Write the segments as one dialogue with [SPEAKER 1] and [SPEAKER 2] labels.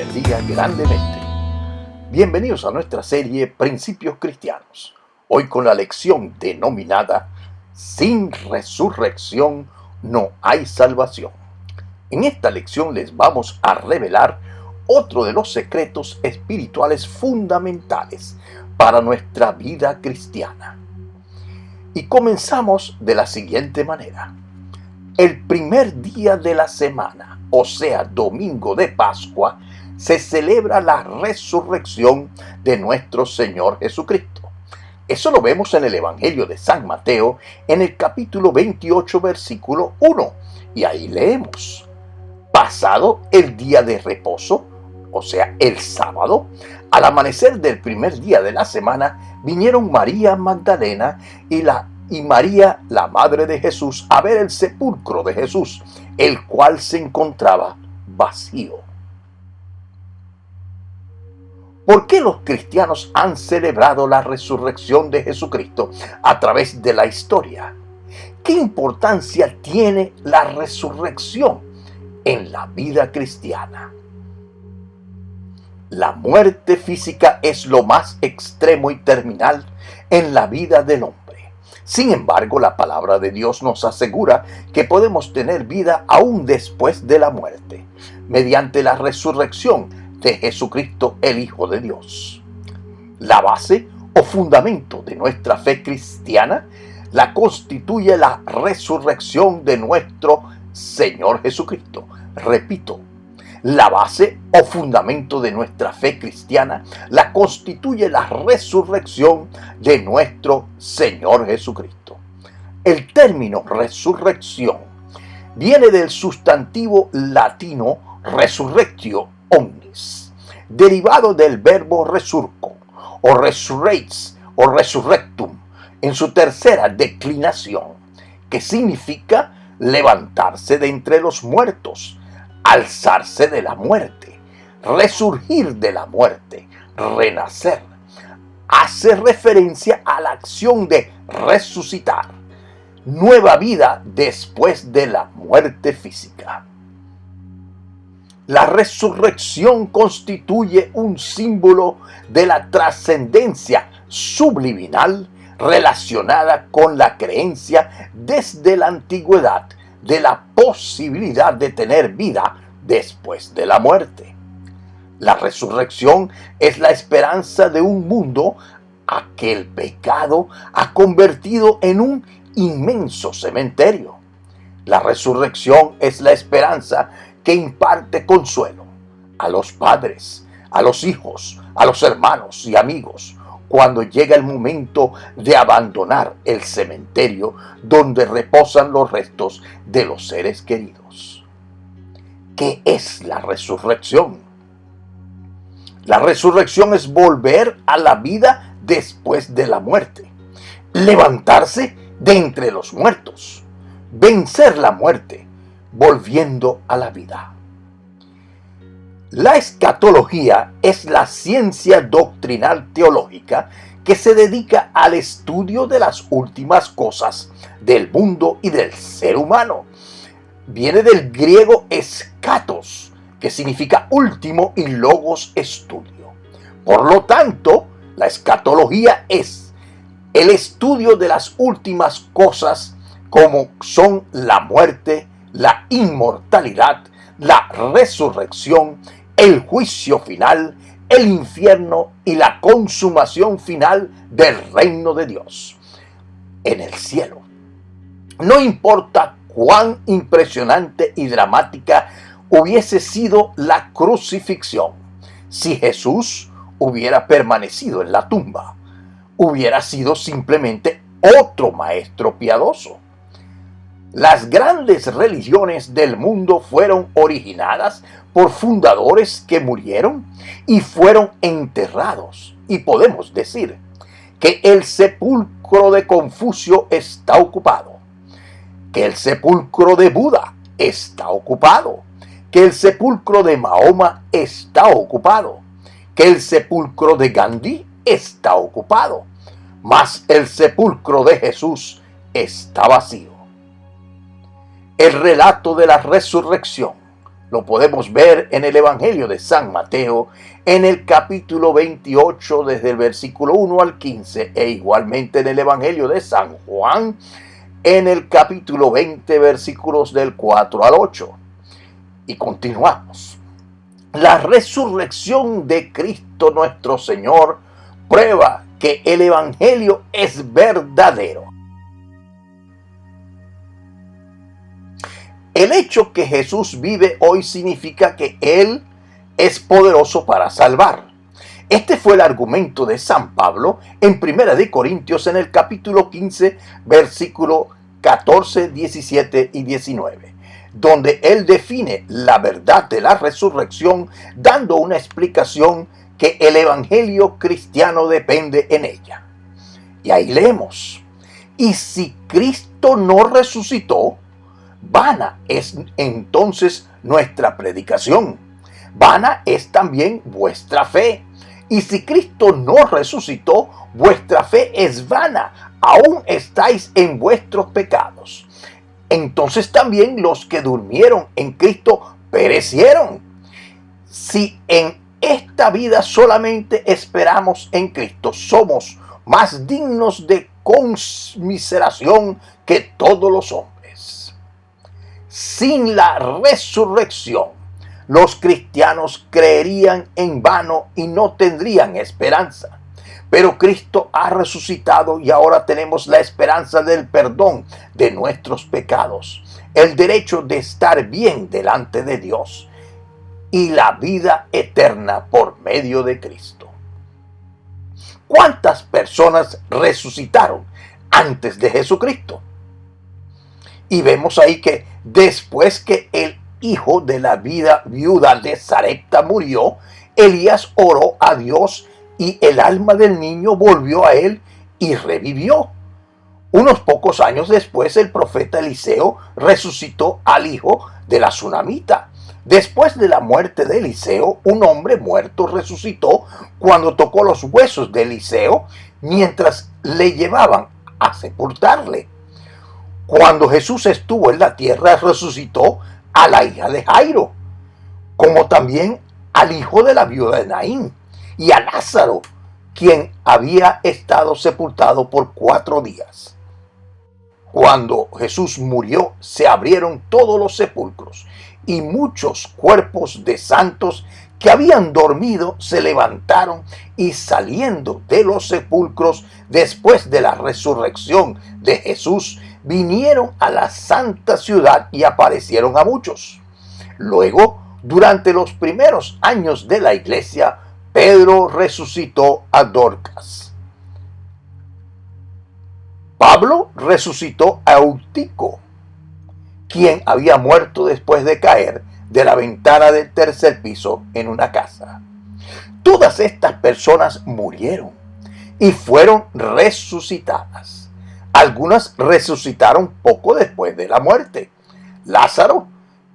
[SPEAKER 1] bendiga grandemente. Bienvenidos a nuestra serie Principios Cristianos. Hoy con la lección denominada Sin resurrección no hay salvación. En esta lección les vamos a revelar otro de los secretos espirituales fundamentales para nuestra vida cristiana. Y comenzamos de la siguiente manera. El primer día de la semana, o sea, domingo de Pascua, se celebra la resurrección de nuestro Señor Jesucristo. Eso lo vemos en el Evangelio de San Mateo, en el capítulo 28, versículo 1. Y ahí leemos: pasado el día de reposo, o sea, el sábado, al amanecer del primer día de la semana, vinieron María Magdalena y María, la madre de Jesús, a ver el sepulcro de Jesús, el cual se encontraba vacío. ¿Por qué los cristianos han celebrado la resurrección de Jesucristo a través de la historia? ¿Qué importancia tiene la resurrección en la vida cristiana? La muerte física es lo más extremo y terminal en la vida del hombre. Sin embargo, la palabra de Dios nos asegura que podemos tener vida aún después de la muerte, mediante la resurrección de Jesucristo, el Hijo de Dios. La base o fundamento de nuestra fe cristiana la constituye la resurrección de nuestro Señor Jesucristo. Repito, la base o fundamento de nuestra fe cristiana la constituye la resurrección de nuestro Señor Jesucristo. El término resurrección viene del sustantivo latino resurrectio omnis, derivado del verbo resurco, o resurrex, o resurrectum, en su tercera declinación, que significa levantarse de entre los muertos, alzarse de la muerte, resurgir de la muerte, renacer. Hace referencia a la acción de resucitar, nueva vida después de la muerte física. La resurrección constituye un símbolo de la trascendencia subliminal relacionada con la creencia desde la antigüedad de la posibilidad de tener vida después de la muerte. La resurrección es la esperanza de un mundo a que el pecado ha convertido en un inmenso cementerio. La resurrección es la esperanza que imparte consuelo a los padres, a los hijos, a los hermanos y amigos, cuando llega el momento de abandonar el cementerio donde reposan los restos de los seres queridos. ¿Qué es la resurrección? La resurrección es volver a la vida después de la muerte, levantarse de entre los muertos, vencer la muerte, volviendo a la vida. La escatología es la ciencia doctrinal teológica que se dedica al estudio de las últimas cosas del mundo y del ser humano. Viene del griego eschatos, que significa último, y logos, estudio. Por lo tanto, la escatología es el estudio de las últimas cosas, como son la muerte, la inmortalidad, la resurrección, el juicio final, el infierno y la consumación final del reino de Dios en el cielo. No importa cuán impresionante y dramática hubiese sido la crucifixión, si Jesús hubiera permanecido en la tumba, hubiera sido simplemente otro maestro piadoso. Las grandes religiones del mundo fueron originadas por fundadores que murieron y fueron enterrados. Y podemos decir que el sepulcro de Confucio está ocupado, que el sepulcro de Buda está ocupado, que el sepulcro de Mahoma está ocupado, que el sepulcro de Gandhi está ocupado, mas el sepulcro de Jesús está vacío. El relato de la resurrección Lo podemos ver en el Evangelio de San Mateo, en el capítulo 28, desde el versículo 1 al 15, e igualmente en el Evangelio de San Juan, en el capítulo 20, versículos del 4 al 8. Y continuamos. La resurrección de Cristo nuestro Señor prueba que el Evangelio es verdadero. El hecho que Jesús vive hoy significa que Él es poderoso para salvar. Este fue el argumento de San Pablo en 1 de Corintios en el capítulo 15, versículo 14, 17 y 19, donde él define la verdad de la resurrección dando una explicación que el evangelio cristiano depende en ella. Y ahí leemos: y si Cristo no resucitó, vana es entonces nuestra predicación, vana es también vuestra fe. Y si Cristo no resucitó, vuestra fe es vana, aún estáis en vuestros pecados. Entonces también los que durmieron en Cristo perecieron. Si en esta vida solamente esperamos en Cristo, somos más dignos de conmiseración que todos los hombres. Sin la resurrección, los cristianos creerían en vano y no tendrían esperanza. Pero Cristo ha resucitado y ahora tenemos la esperanza del perdón de nuestros pecados, el derecho de estar bien delante de Dios y la vida eterna por medio de Cristo. ¿Cuántas personas resucitaron antes de Jesucristo? Y vemos ahí que después que el hijo de la viuda de Sarepta murió, Elías oró a Dios y el alma del niño volvió a él y revivió. Unos pocos años después, el profeta Eliseo resucitó al hijo de la tsunamita. Después de la muerte de Eliseo, un hombre muerto resucitó cuando tocó los huesos de Eliseo mientras le llevaban a sepultarle. Cuando Jesús estuvo en la tierra, resucitó a la hija de Jairo, como también al hijo de la viuda de Naín y a Lázaro, quien había estado sepultado por 4 días. Cuando Jesús murió, se abrieron todos los sepulcros y muchos cuerpos de santos que habían dormido se levantaron y saliendo de los sepulcros después de la resurrección de Jesús, vinieron a la santa ciudad y aparecieron a muchos. Luego, durante los primeros años de la iglesia, Pedro resucitó a Dorcas. Pablo resucitó a Eutico, quien había muerto después de caer de la ventana del tercer piso en una casa. Todas estas personas murieron y fueron resucitadas. Algunas resucitaron poco después de la muerte. Lázaro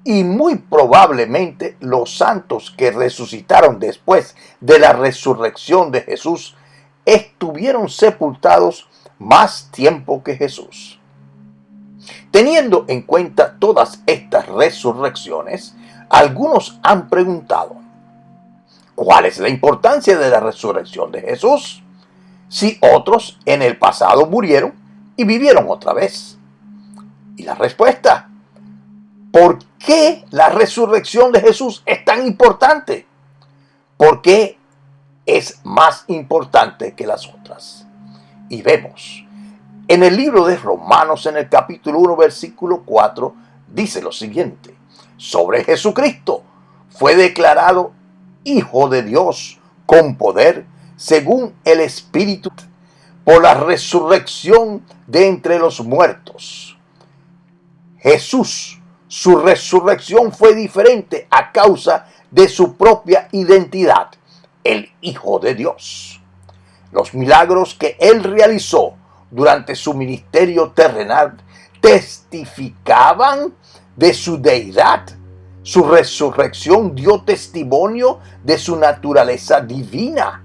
[SPEAKER 1] y muy probablemente los santos que resucitaron después de la resurrección de Jesús estuvieron sepultados más tiempo que Jesús. Teniendo en cuenta todas estas resurrecciones, algunos han preguntado: ¿cuál es la importancia de la resurrección de Jesús? Si otros en el pasado murieron y vivieron otra vez. Y la respuesta: ¿por qué la resurrección de Jesús es tan importante? ¿Por qué es más importante que las otras? Y vemos, en el libro de Romanos, en el capítulo 1, versículo 4, dice lo siguiente: sobre Jesucristo fue declarado Hijo de Dios con poder, según el Espíritu, por la resurrección de entre los muertos. Jesús, su resurrección fue diferente a causa de su propia identidad, el Hijo de Dios. Los milagros que él realizó durante su ministerio terrenal testificaban de su deidad. Su resurrección dio testimonio de su naturaleza divina.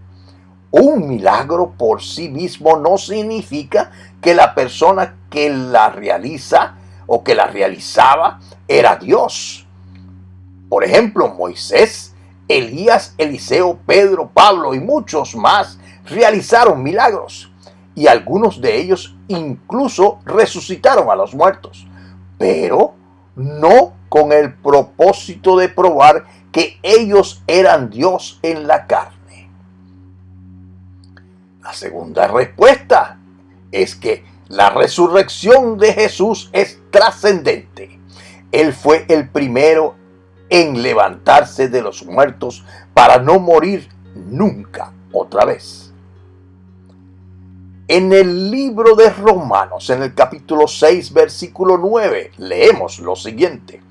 [SPEAKER 1] Un milagro por sí mismo no significa que la persona que la realiza o que la realizaba era Dios. Por ejemplo, Moisés, Elías, Eliseo, Pedro, Pablo y muchos más realizaron milagros, y algunos de ellos incluso resucitaron a los muertos, pero no con el propósito de probar que ellos eran Dios en la carne. La segunda respuesta es que la resurrección de Jesús es trascendente. Él fue el primero en levantarse de los muertos para no morir nunca otra vez. En el libro de Romanos, en el capítulo 6, versículo 9, leemos lo siguiente: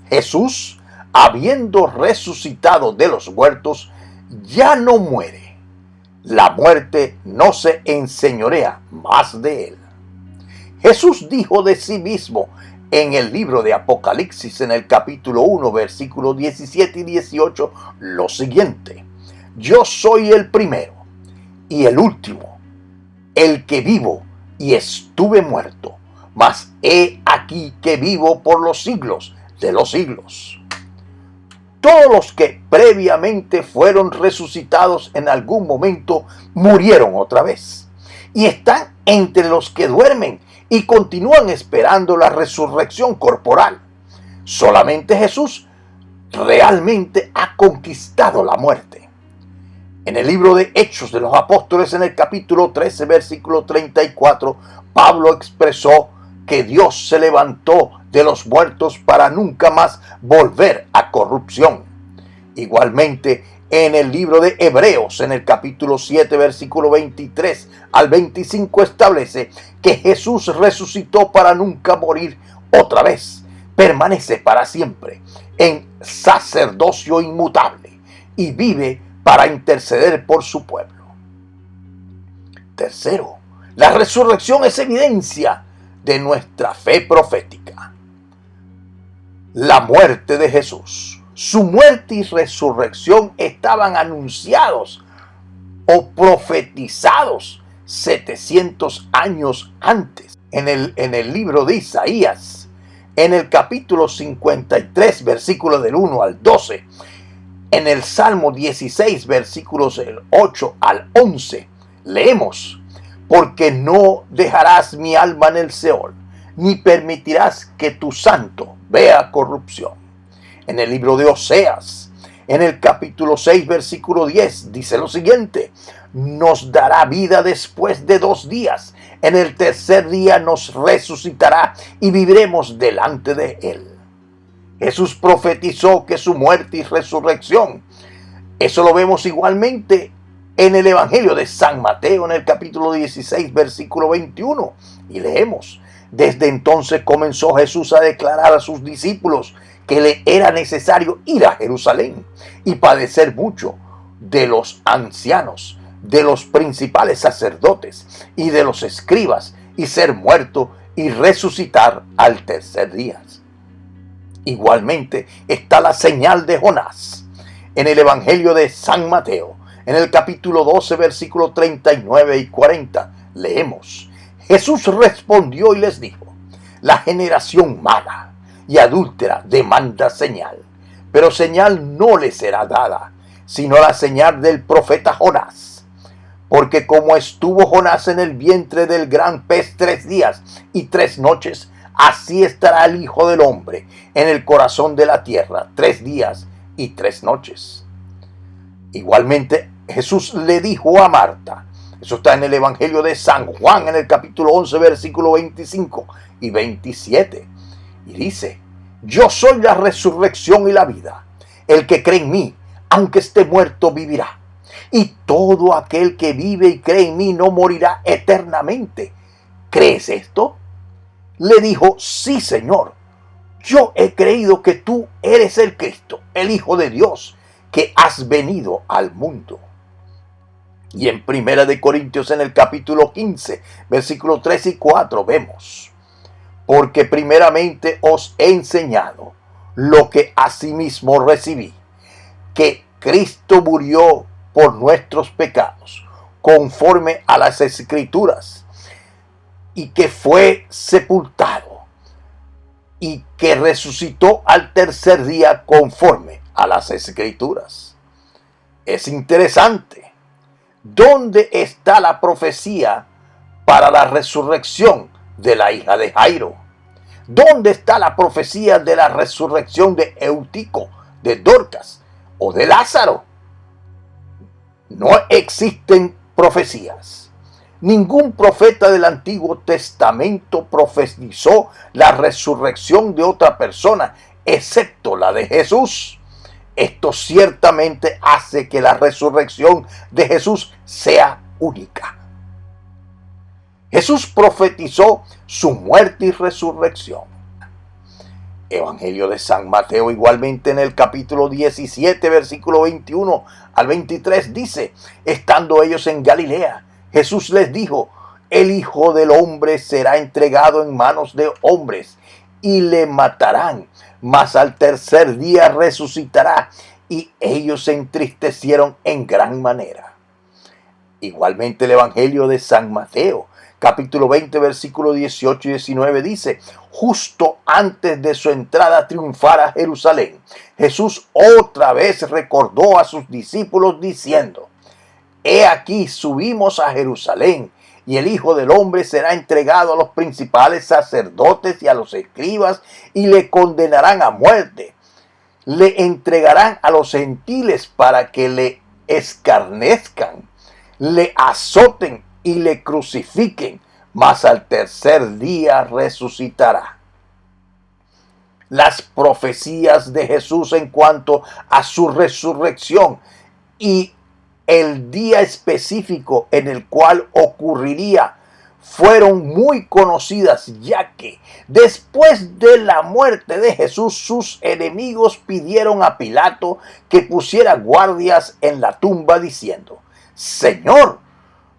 [SPEAKER 1] Jesús, habiendo resucitado de los muertos, ya no muere. La muerte no se enseñorea más de él. Jesús dijo de sí mismo en el libro de Apocalipsis, en el capítulo 1, versículos 17 y 18, lo siguiente: Yo soy el primero y el último, el que vivo y estuve muerto, mas he aquí que vivo por los siglos de los siglos. Todos los que previamente fueron resucitados en algún momento murieron otra vez, y están entre los que duermen y continúan esperando la resurrección corporal. Solamente Jesús realmente ha conquistado la muerte. En el libro de Hechos de los Apóstoles, en el capítulo 13, versículo 34, Pablo expresó que Dios se levantó de los muertos para nunca más volver a corrupción. Igualmente, en el libro de Hebreos, en el capítulo 7, versículo 23 al 25, establece que Jesús resucitó para nunca morir otra vez. Permanece para siempre en sacerdocio inmutable y vive para interceder por su pueblo. Tercero, la resurrección es evidencia de nuestra fe profética. La muerte de Jesús, su muerte y resurrección estaban anunciados o profetizados 700 años antes. En el libro de Isaías, en el capítulo 53, versículos del 1 al 12, en el Salmo 16, versículos del 8 al 11, leemos: Porque no dejarás mi alma en el Seol, ni permitirás que tu santo vea corrupción. En el libro de Oseas, en el capítulo 6, versículo 10, dice lo siguiente: Nos dará vida después de 2 días. En el tercer día nos resucitará y viviremos delante de él. Jesús profetizó que su muerte y resurrección. Eso lo vemos igualmente en el Evangelio de San Mateo, en el capítulo 16, versículo 21. Y leemos: Desde entonces comenzó Jesús a declarar a sus discípulos que le era necesario ir a Jerusalén y padecer mucho de los ancianos, de los principales sacerdotes y de los escribas, y ser muerto y resucitar al tercer día. Igualmente está la señal de Jonás. En el Evangelio de San Mateo, en el capítulo 12, versículos 39 y 40, leemos: Jesús respondió y les dijo: La generación mala y adúltera demanda señal, pero señal no le será dada, sino la señal del profeta Jonás. Porque como estuvo Jonás en el vientre del gran pez 3 días y 3 noches, así estará el Hijo del Hombre en el corazón de la tierra 3 días y 3 noches. Igualmente Jesús le dijo a Marta, eso está en el Evangelio de San Juan, en el capítulo 11, versículo 25 y 27. Y dice: Yo soy la resurrección y la vida. El que cree en mí, aunque esté muerto, vivirá. Y todo aquel que vive y cree en mí no morirá eternamente. ¿Crees esto? Le dijo: Sí, Señor. Yo he creído que tú eres el Cristo, el Hijo de Dios, que has venido al mundo. Y en 1 Corintios, en el capítulo 15, versículos 3 y 4, vemos: Porque primeramente os he enseñado lo que asimismo recibí, que Cristo murió por nuestros pecados, conforme a las Escrituras, y que fue sepultado, y que resucitó al tercer día conforme a las Escrituras. Es interesante. ¿Dónde está la profecía para la resurrección de la hija de Jairo? ¿Dónde está la profecía de la resurrección de Eutico, de Dorcas o de Lázaro? No existen profecías. Ningún profeta del Antiguo Testamento profetizó la resurrección de otra persona, excepto la de Jesús. Esto ciertamente hace que la resurrección de Jesús sea única. Jesús profetizó su muerte y resurrección. Evangelio de San Mateo, igualmente en el capítulo 17, versículo 21 al 23, dice: estando ellos en Galilea, Jesús les dijo: el Hijo del Hombre será entregado en manos de hombres y le matarán, mas al tercer día resucitará. Y ellos se entristecieron en gran manera. Igualmente el Evangelio de San Mateo, capítulo 20, versículo 18 y 19 dice: justo antes de su entrada triunfal a Jerusalén, Jesús otra vez recordó a sus discípulos diciendo: he aquí subimos a Jerusalén, y el Hijo del Hombre será entregado a los principales sacerdotes y a los escribas, y le condenarán a muerte. Le entregarán a los gentiles para que le escarnezcan, le azoten y le crucifiquen, mas al tercer día resucitará. Las profecías de Jesús en cuanto a su resurrección y el día específico en el cual ocurriría fueron muy conocidas, ya que después de la muerte de Jesús, sus enemigos pidieron a Pilato que pusiera guardias en la tumba diciendo: Señor,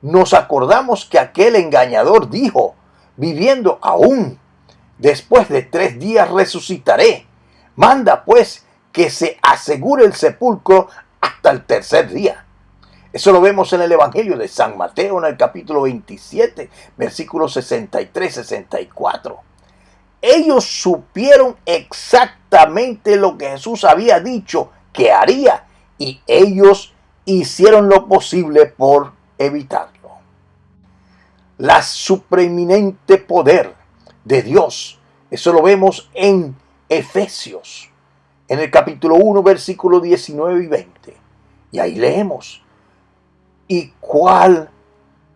[SPEAKER 1] nos acordamos que aquel engañador dijo, viviendo aún, después de 3 días resucitaré. Manda pues que se asegure el sepulcro hasta el tercer día. Eso lo vemos en el Evangelio de San Mateo, en el capítulo 27, versículos 63-64. Ellos supieron exactamente lo que Jesús había dicho que haría, y ellos hicieron lo posible por evitarlo. La supreeminente poder de Dios, eso lo vemos en Efesios, en el capítulo 1, versículos 19 y 20. Y ahí leemos: y cuál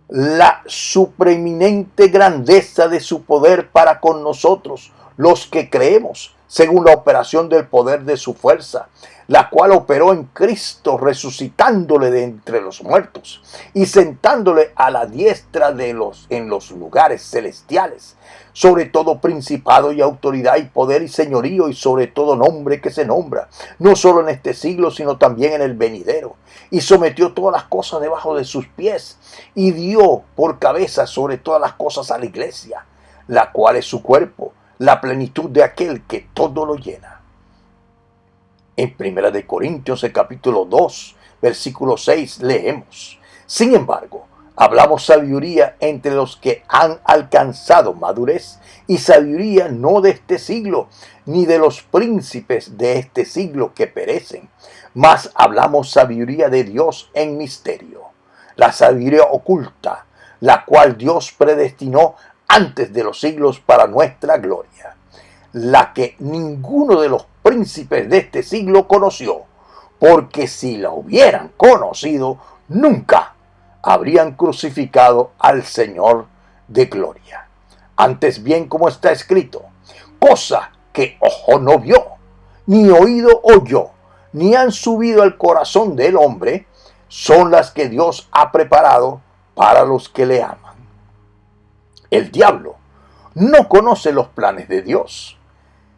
[SPEAKER 1] la supreeminente grandeza de su poder para con nosotros, los que creemos, según la operación del poder de su fuerza, la cual operó en Cristo, resucitándole de entre los muertos y sentándole a la diestra en los lugares celestiales, sobre todo principado y autoridad y poder y señorío, y sobre todo nombre que se nombra, no solo en este siglo, sino también en el venidero. Y sometió todas las cosas debajo de sus pies, y dio por cabeza sobre todas las cosas a la iglesia, la cual es su cuerpo, la plenitud de aquel que todo lo llena. En 1 de Corintios, el capítulo 2, versículo 6, leemos: sin embargo, hablamos sabiduría entre los que han alcanzado madurez, y sabiduría no de este siglo, ni de los príncipes de este siglo que perecen, mas hablamos sabiduría de Dios en misterio, la sabiduría oculta, la cual Dios predestinó antes de los siglos para nuestra gloria, la que ninguno de los príncipes de este siglo conoció, porque si la hubieran conocido, nunca habrían crucificado al Señor de gloria. Antes bien, como está escrito: cosa que ojo no vio, ni oído oyó, ni han subido al corazón del hombre, son las que Dios ha preparado para los que le aman. El diablo no conoce los planes de Dios.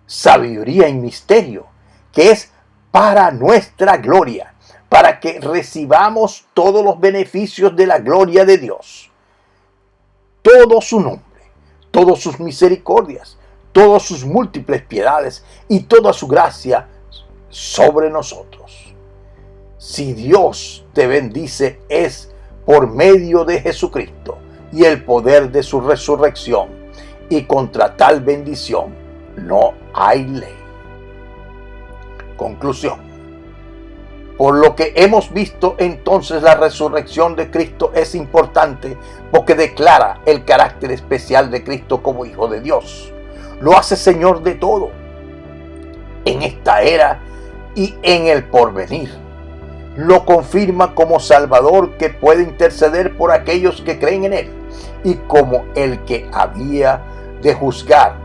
[SPEAKER 1] Sabiduría y misterio, que es para nuestra gloria, para que recibamos todos los beneficios de la gloria de Dios. Todo su nombre, todas sus misericordias, todas sus múltiples piedades y toda su gracia sobre nosotros. Si Dios te bendice, es por medio de Jesucristo y el poder de su resurrección, y contra tal bendición no hay ley. Conclusión. Por lo que hemos visto, entonces la resurrección de Cristo es importante porque declara el carácter especial de Cristo como Hijo de Dios. Lo hace Señor de todo, en esta era y en el porvenir. Lo confirma como Salvador que puede interceder por aquellos que creen en Él y como el que había de juzgar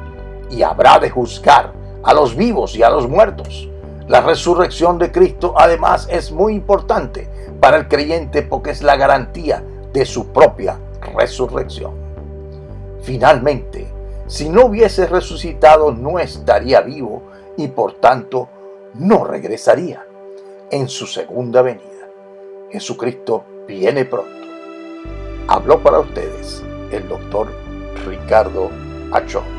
[SPEAKER 1] y habrá de juzgar a los vivos y a los muertos. La resurrección de Cristo además es muy importante para el creyente porque es la garantía de su propia resurrección. Finalmente, si no hubiese resucitado no estaría vivo y por tanto no regresaría en su segunda venida. Jesucristo viene pronto. Habló para ustedes el doctor Ricardo Achón.